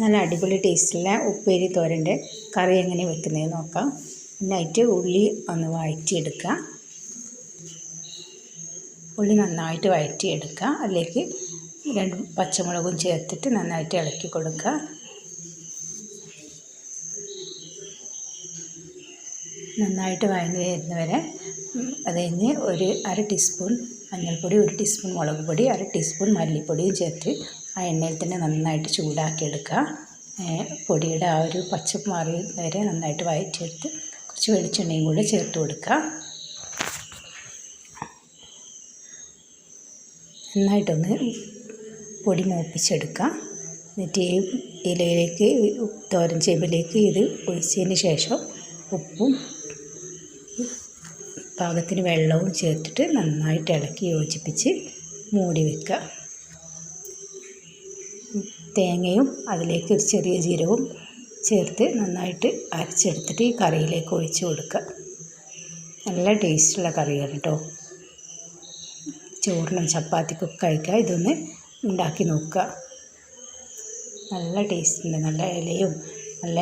നല്ല അടിപൊളി ടേസ്റ്റുള്ള ഉപ്പേരി തോരൻ്റെ കറി എങ്ങനെ വെക്കുന്നതെന്ന് നോക്കാം. നന്നായിട്ട് ഉള്ളി ഒന്ന് വഴറ്റിയെടുക്കുക. ഉള്ളി നന്നായിട്ട് വഴറ്റിയെടുക്കുക. അതിലേക്ക് 2 പച്ചമുളകും ചേർത്തിട്ട് നന്നായിട്ട് ഇളക്കി കൊടുക്കുക. നന്നായിട്ട് വഴന്ന് വരുന്നവരെ അത് കഴിഞ്ഞ് ഒരു 1/2 ടീസ്പൂൺ മഞ്ഞൾപ്പൊടി, 1 ടീസ്പൂൺ മുളക് പൊടി, 1/2 ടീസ്പൂൺ മല്ലിപ്പൊടിയും ചേർത്ത് ആ എണ്ണയിൽ തന്നെ നന്നായിട്ട് ചൂടാക്കിയെടുക്കുക. പൊടിയുടെ ആ ഒരു പച്ചപ്പ് മാറിയവരെ നന്നായിട്ട് വഴറ്റിയെടുത്ത് കുറച്ച് വെളിച്ചെണ്ണയും കൂടി ചേർത്ത് കൊടുക്കുക. നന്നായിട്ടൊന്ന് പൊടി മൂപ്പിച്ചെടുക്കുക. എന്നിട്ട് ഈ ഇലയിലേക്ക് തോരൻ ചേമ്പിലേക്ക് ഇത് ഒഴിച്ചതിന് ശേഷം ഉപ്പും പാകത്തിന് വെള്ളവും ചേർത്തിട്ട് നന്നായിട്ട് ഇളക്കി യോജിപ്പിച്ച് മൂടി വയ്ക്കുക. തേങ്ങയും അതിലേക്ക് ഒരു ചെറിയ ജീരകവും ചേർത്ത് നന്നായിട്ട് അരച്ചെടുത്തിട്ട് ഈ കറിയിലേക്ക് ഒഴിച്ച് കൊടുക്കുക. നല്ല ടേസ്റ്റുള്ള കറിയാണ് കേട്ടോ. ചോറിനും ചപ്പാത്തിക്കൊക്കെ കഴിക്കുക. ഇതൊന്ന് ഉണ്ടാക്കി നോക്കുക. നല്ല ടേസ്റ്റുണ്ട്. നല്ല ഇലയും നല്ല